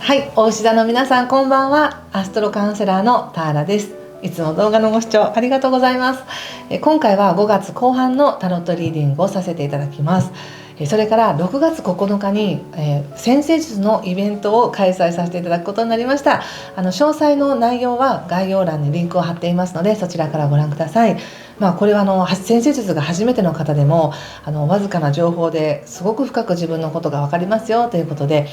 はい、大牛座の皆さんこんばんは。アストロカウンセラーのターラです。いつも動画のご視聴ありがとうございます。今回は5月後半のタロットリーディングをさせていただきます。それから6月9日に、占星術のイベントを開催させていただくことになりました。詳細の内容は概要欄にリンクを貼っていますので、そちらからご覧ください。これは占星術が初めての方でもわずかな情報ですごく深く自分のことが分かりますよということで、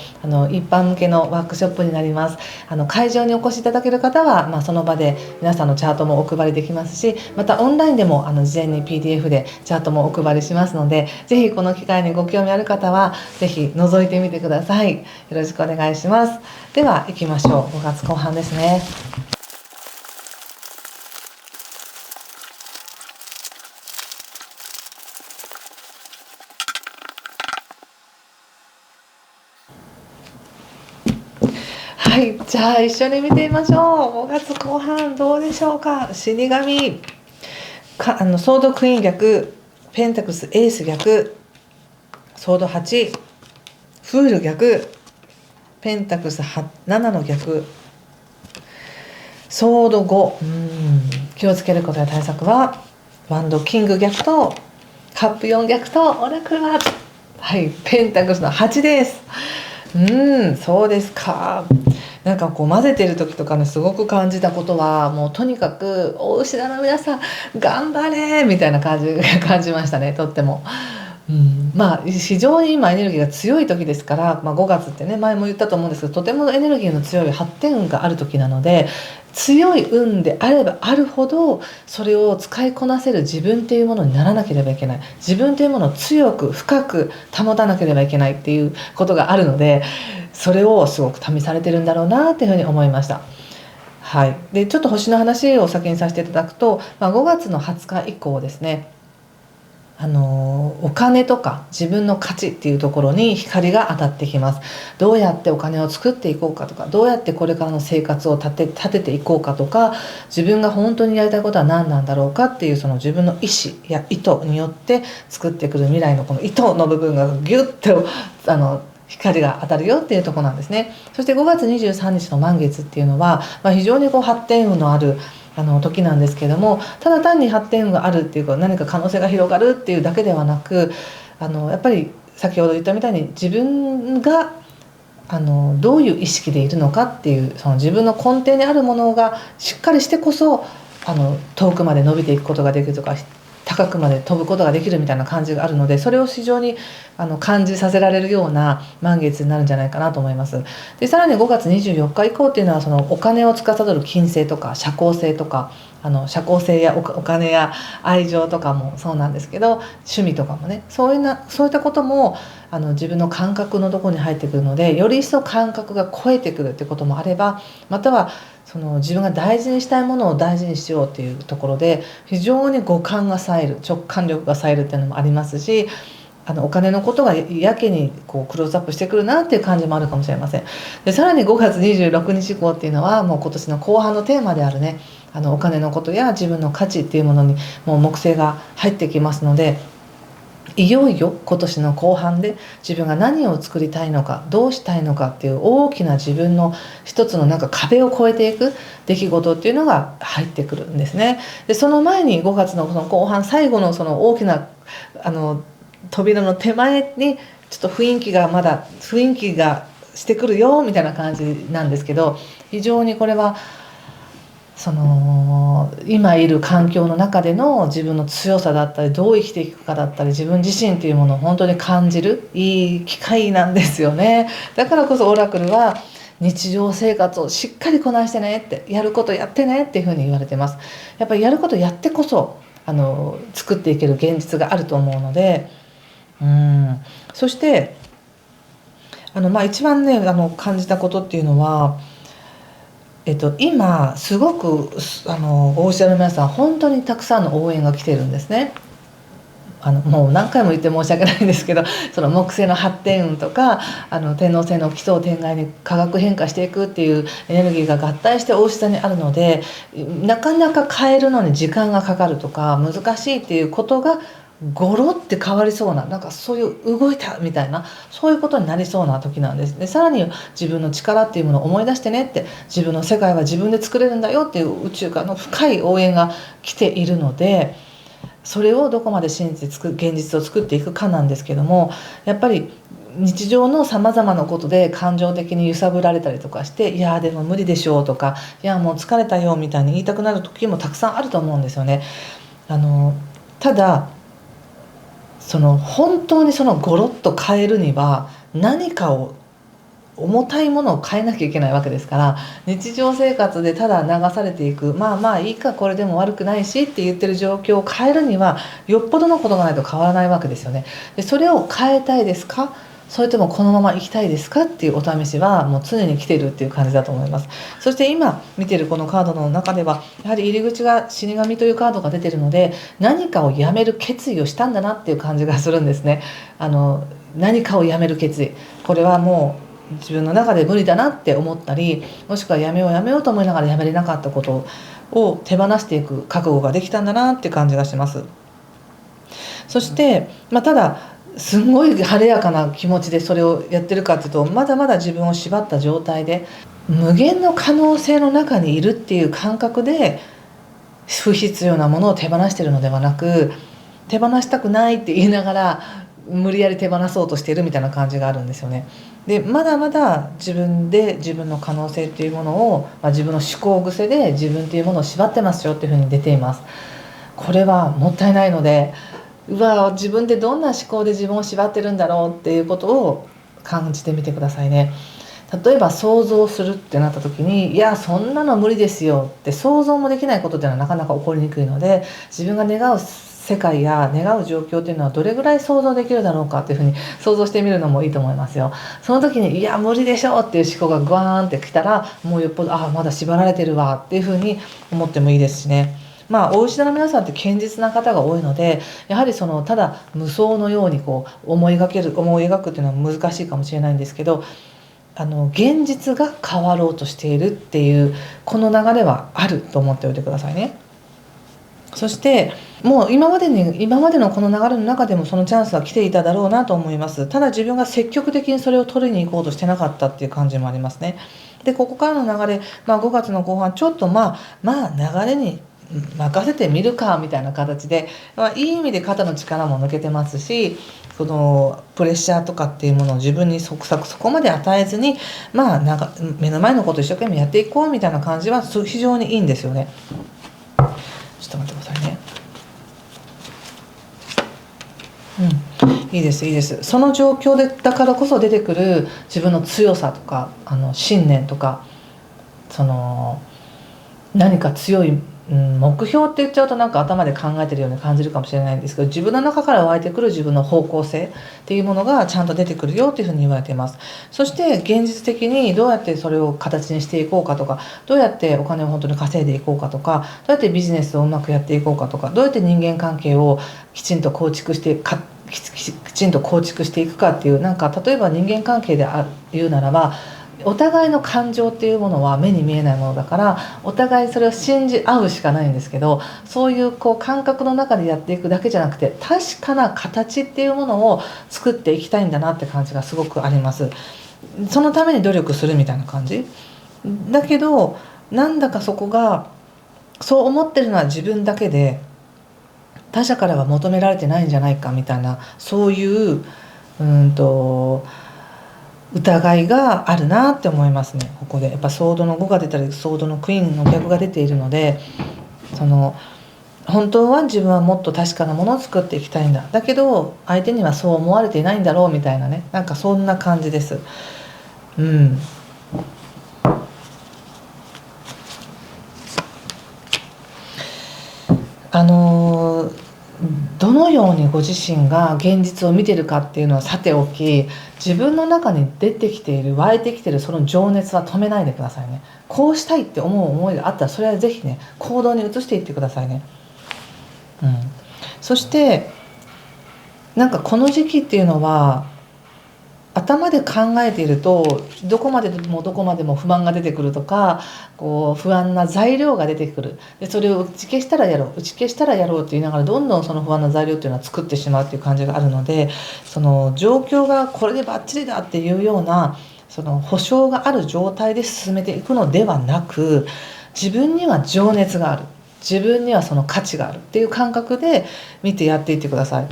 一般向けのワークショップになります。会場にお越しいただける方は、その場で皆さんのチャートもお配りできますし、またオンラインでも事前に PDF でチャートもお配りしますので、ぜひこの機会にご興味ある方はぜひ覗いてみてください。よろしくお願いします。では行きましょう。5月後半ですね。はい、じゃあ一緒に見てみましょう。5月後半どうでしょうか。死神ソードクイーン逆、ペンタクスエース逆、ソード8、フール逆、ペンタクス7の逆、ソード5、気をつけることや対策はワンドキング逆とカップ4逆とオラクルはペンタクスの8です。そうですか。なんか混ぜてる時とかね、すごく感じたことは、もうとにかく大牛座の皆さん頑張れみたいな感じましたね。とっても非常に今エネルギーが強い時ですから、5月ってね、前も言ったと思うんですけど、とてもエネルギーの強い発展運がある時なので、強い運であればあるほどそれを使いこなせる自分っていうものにならなければいけない、自分というものを強く深く保たなければいけないっていうことがあるので、それをすごく試されてるんだろうなっていうふうに思いました。でちょっと星の話を先にさせていただくと、5月の20日以降ですね、お金とか自分の価値っていうところに光が当たってきます。どうやってお金を作っていこうかとか、どうやってこれからの生活を立てていこうかとか、自分が本当にやりたいことは何なんだろうかっていう、その自分の意思や意図によって作ってくる未来のこの意図の部分がギュッと光が当たるよっていうところなんですね。そして5月23日の満月っていうのは、非常に発展運のある時なんですけども、ただ単に発展運があるっていうか、何か可能性が広がるっていうだけではなく、やっぱり先ほど言ったみたいに自分がどういう意識でいるのかっていう、その自分の根底にあるものがしっかりしてこそ遠くまで伸びていくことができるとか、高くまで飛ぶことができるみたいな感じがあるので、それを非常に感じさせられるような満月になるんじゃないかなと思います。でさらに5月24日以降っていうのは、そのお金を司る金星とか社交性とか、社交性やお金や愛情とかもそうなんですけど、趣味とかもね、そういったことも自分の感覚のところに入ってくるので、より一層感覚が超えてくるってこともあれば、またはその自分が大事にしたいものを大事にしようっていうところで、非常に五感が冴える、直感力が冴えるっていうのもありますし、お金のことがやけにクローズアップしてくるなっていう感じもあるかもしれません。でさらに5月26日以降っていうのは、もう今年の後半のテーマであるね、お金のことや自分の価値っていうものにもう木星が入ってきますので、いよいよ今年の後半で自分が何を作りたいのか、どうしたいのかっていう大きな自分の一つの壁を越えていく出来事っていうのが入ってくるんですね。でその前に5月のその後半、最後のその大きな扉の手前にちょっと雰囲気がしてくるよみたいな感じなんですけど、非常にこれはその今いる環境の中での自分の強さだったり、どう生きていくかだったり、自分自身っていうものを本当に感じるいい機会なんですよね。だからこそオラクルは日常生活をしっかりこなしてねって、やることやってねっていうふうに言われてます。やっぱりやることやってこそ作っていける現実があると思うので、そして一番ね感じたことっていうのは、今すごく大牛座の皆さん本当にたくさんの応援が来てるんですね。もう何回も言って申し訳ないんですけど、その木星の発展運とか天王星の奇想天外に化学変化していくっていうエネルギーが合体して大牛座にあるので、なかなか変えるのに時間がかかるとか難しいっていうことがゴロって変わりそうな、なんかそういう動いたみたいな、そういうことになりそうな時なんです。でさらに自分の力っていうものを思い出してねって、自分の世界は自分で作れるんだよっていう宇宙からの深い応援が来ているので、それをどこまで信じて現実を作っていくかなんですけども、やっぱり日常のさまざまなことで感情的に揺さぶられたりとかして、いやでも無理でしょうとか、いやもう疲れたよみたいに言いたくなる時もたくさんあると思うんですよね。ただ本当にゴロッと変えるには何かを、重たいものを変えなきゃいけないわけですから、日常生活でただ流されていく、まあまあいいかこれでも悪くないしって言ってる状況を変えるにはよっぽどのことがないと変わらないわけですよね。でそれを変えたいですか、それともこのまま行きたいですかっていうお試しはもう常に来ているっていう感じだと思います。そして今見てるこのカードの中では、やはり入り口が死神というカードが出てるので、何かをやめる決意をしたんだなっていう感じがするんですね。何かをやめる決意、これはもう自分の中で無理だなって思ったり、もしくはやめようやめようと思いながらやめれなかったことを手放していく覚悟ができたんだなって感じがします。そして、ただすごい晴れやかな気持ちでそれをやってるかっていうと、まだまだ自分を縛った状態で無限の可能性の中にいるっていう感覚で不必要なものを手放しているのではなく、手放したくないって言いながら無理やり手放そうとしているみたいな感じがあるんですよね。でまだまだ自分で自分の可能性っていうものを、自分の思考癖で自分っていうものを縛ってますよっていうふうに出ています。これはもったいないので、自分でどんな思考で自分を縛ってるんだろうっていうことを感じてみてくださいね。例えば想像するってなった時に、いやそんなの無理ですよって想像もできないことっていうのはなかなか起こりにくいので、自分が願う世界や願う状況っていうのはどれぐらい想像できるだろうかっていうふうに想像してみるのもいいと思いますよ。その時にいや無理でしょっていう思考がグワーンってきたら、もうよっぽどまだ縛られてるわっていうふうに思ってもいいですしね。お牛座の皆さんって堅実な方が多いので、やはりただ無双のように思い描くっていうのは難しいかもしれないんですけど、現実が変わろうとしているっていうこの流れはあると思っておいてくださいね。そしてもう今までのこの流れの中でもそのチャンスは来ていただろうなと思います。ただ自分が積極的にそれを取りに行こうとしてなかったっていう感じもありますね。でここからの流れ、5月の後半ちょっと流れに任せてみるかみたいな形で、いい意味で肩の力も抜けてますし、そのプレッシャーとかっていうものを自分にそこまで与えずに、目の前のことを一生懸命やっていこうみたいな感じは非常にいいんですよね。ちょっと待ってくださいね。いいですいいです。その状況でだからこそ出てくる自分の強さとか信念とか、何か強い目標って言っちゃうとなんか頭で考えてるように感じるかもしれないんですけど、自分の中から湧いてくる自分の方向性っていうものがちゃんと出てくるよっていうふうに言われています。そして現実的にどうやってそれを形にしていこうかとか、どうやってお金を本当に稼いでいこうかとか、どうやってビジネスをうまくやっていこうかとか、どうやって人間関係をきちんと構築していくかっていう、なんか例えば人間関係で言うならば、お互いの感情っていうものは目に見えないものだから、お互いそれを信じ合うしかないんですけど、そういう感覚の中でやっていくだけじゃなくて、確かな形っていうものを作っていきたいんだなって感じがすごくあります。そのために努力するみたいな感じだけど、なんだかそこがそう思ってるのは自分だけで、他者からは求められてないんじゃないかみたいな、そういう疑いがあるなって思いますね。ここでやっぱソードの5が出たりソードのクイーンの逆が出ているので、本当は自分はもっと確かなものを作っていきたいんだ、だけど相手にはそう思われていないんだろうみたいなね、なんかそんな感じです。どのようにご自身が現実を見てるかっていうのはさておき、自分の中に出てきている湧いてきているその情熱は止めないでくださいね。こうしたいって思う思いがあったら、それはぜひね行動に移していってくださいね。そしてなんかこの時期っていうのは頭で考えているとどこまでも不満が出てくるとか、こう不安な材料が出てくる。でそれを打ち消したらやろうって言いながら、どんどんその不安な材料っていうのは作ってしまうっていう感じがあるので、その状況がこれでバッチリだっていうようなその保証がある状態で進めていくのではなく、自分には情熱がある、自分にはその価値があるっていう感覚で見てやっていってください。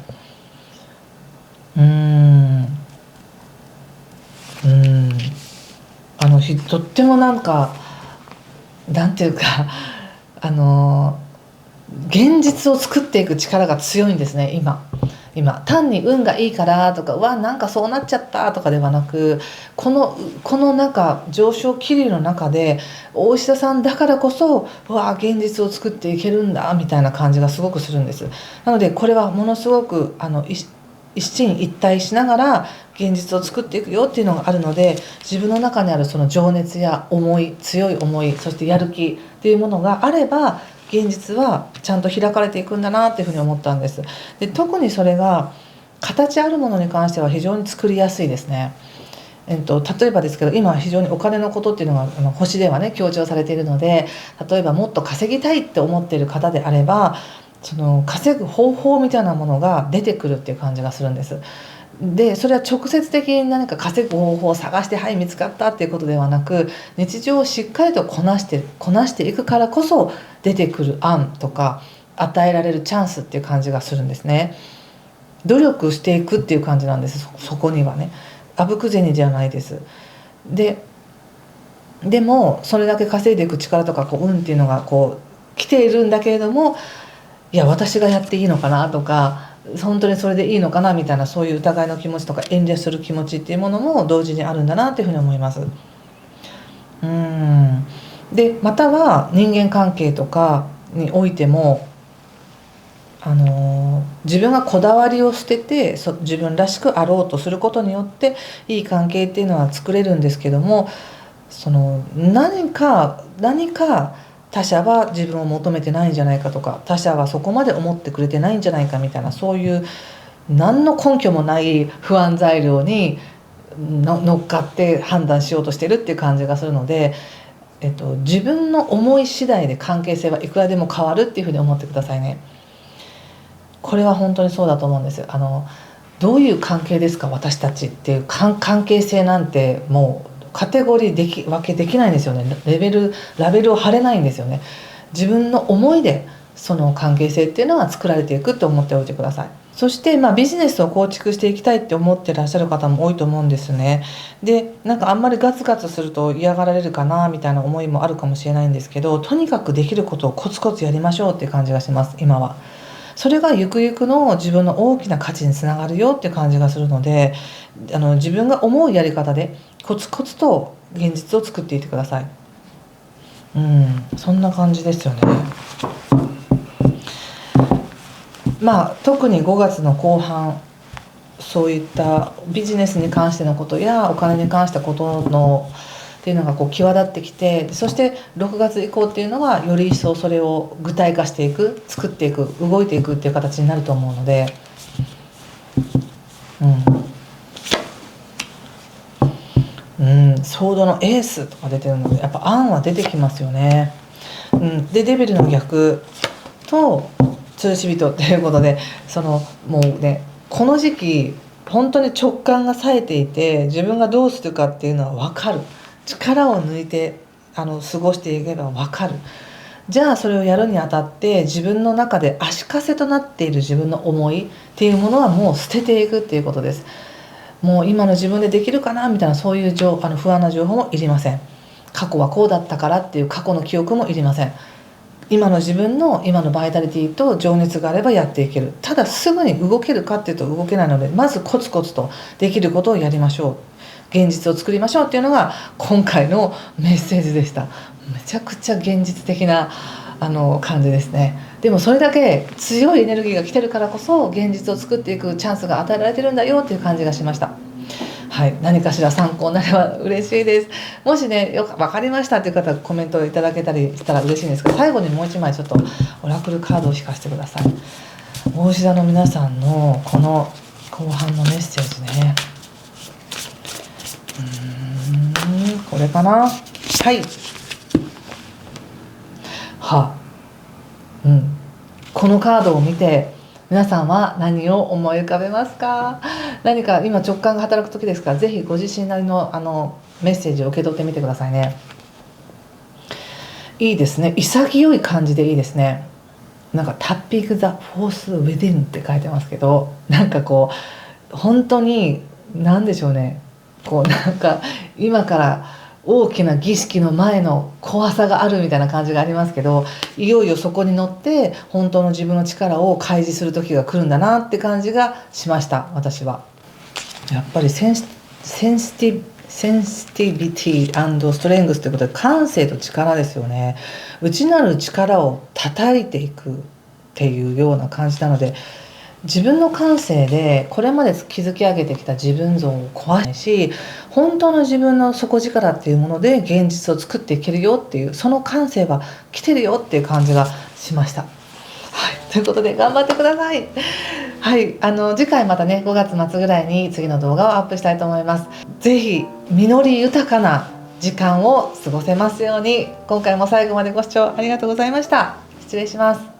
とってもなんていうか現実を作っていく力が強いんですね。今単に運がいいからとか、なんかそうなっちゃったとかではなく、この上昇気流の中で大石田さんだからこそ現実を作っていけるんだみたいな感じがすごくするんです。なのでこれはものすごく一進一退しながら現実を作っていくよっていうのがあるので、自分の中にあるその情熱や強い思い、そしてやる気っていうものがあれば、現実はちゃんと開かれていくんだなっていうふうに思ったんです。で特にそれが形あるものに関しては非常に作りやすいですね。例えばですけど、今非常にお金のことっていうのが星ではね強調されているので、例えばもっと稼ぎたいって思っている方であれば、その稼ぐ方法みたいなものが出てくるっていう感じがするんです。でそれは直接的に何か稼ぐ方法を探して見つかったっていうことではなく、日常をしっかりとこなしていくからこそ出てくる案とか与えられるチャンスっていう感じがするんですね。努力していくっていう感じなんです。そこにはね、あぶく銭じゃないです。でもそれだけ稼いでいく力とか運っていうのが来ているんだけれども、いや私がやっていいのかなとか、本当にそれでいいのかなみたいな、そういう疑いの気持ちとか遠慮する気持ちっていうものも同時にあるんだなっていうふうに思います。でまたは人間関係とかにおいても、自分がこだわりを捨てて自分らしくあろうとすることによっていい関係っていうのは作れるんですけども、その何か他者は自分を求めてないんじゃないかとか、他者はそこまで思ってくれてないんじゃないかみたいな、そういう何の根拠もない不安材料に乗っかって判断しようとしてるっていう感じがするので、自分の思い次第で関係性はいくらでも変わるっていうふうに思ってくださいね。これは本当にそうだと思うんです。どういう関係ですか私たちっていう関係性なんて、もうカテゴリー分けできないんですよね。ラベルを貼れないんですよね。自分の思いでその関係性っていうのは作られていくと思っておいてください。そして、ビジネスを構築していきたいって思ってらっしゃる方も多いと思うんですね。であんまりガツガツすると嫌がられるかなみたいな思いもあるかもしれないんですけど、とにかくできることをコツコツやりましょうっていう感じがします今は。それがゆくゆくの自分の大きな価値につながるよっていう感じがするので、自分が思うやり方でコツコツと現実を作っていってください。そんな感じですよね。特に5月の後半、そういったビジネスに関してのことやお金に関したことっていうのが際立ってきて、そして6月以降っていうのはより一層それを具体化していく、作っていく、動いていくっていう形になると思うので、ソードのエースとか出てるので、やっぱ案は出てきますよね。でデビルの逆と吊し人っていうことで、もうね、この時期本当に直感が冴えていて、自分がどうするかっていうのは分かる。力を抜いて過ごしていけば分かる。じゃあそれをやるにあたって自分の中で足かせとなっている自分の思いっていうものはもう捨てていくっていうことです。もう今の自分でできるかなみたいな、そういう不安な情報もいりません。過去はこうだったからっていう過去の記憶もいりません。今の自分の今のバイタリティと情熱があればやっていける。ただすぐに動けるかっていうと動けないので、まずコツコツとできることをやりましょう、現実を作りましょうっていうのが今回のメッセージでした。めちゃくちゃ現実的な感じですね。でもそれだけ強いエネルギーが来てるからこそ現実を作っていくチャンスが与えられてるんだよっていう感じがしました。はい、何かしら参考になれば嬉しいです。もしね分かりましたという方はコメントをいただけたりしたら嬉しいんですけど、最後にもう一枚ちょっとオラクルカードを引かせてください。大志座の皆さんのこの後半のメッセージね。これかな。はい。このカードを見て皆さんは何を思い浮かべますか？何か今直感が働く時ですから、ぜひご自身なりのメッセージを受け取ってみてくださいね。いいですね。潔い感じでいいですね。なんかタッピング・ザ・フォース・ウィディンって書いてますけど、なんかこう本当に何でしょうね、こうなんか今から大きな儀式の前の怖さがあるみたいな感じがありますけど、いよいよそこに乗って本当の自分の力を開示する時が来るんだなって感じがしました。私はやっぱりセンシティビティ&ストレングスということで、感性と力ですよね。内なる力を叩いていくっていうような感じなので、自分の感性でこれまで築き上げてきた自分像を壊しし、本当の自分の底力っていうもので現実を作っていけるよっていう、その感性は来てるよっていう感じがしました。はい、ということで頑張ってください。はい、次回またね5月末ぐらいに次の動画をアップしたいと思います。ぜひ実り豊かな時間を過ごせますように。今回も最後までご視聴ありがとうございました。失礼します。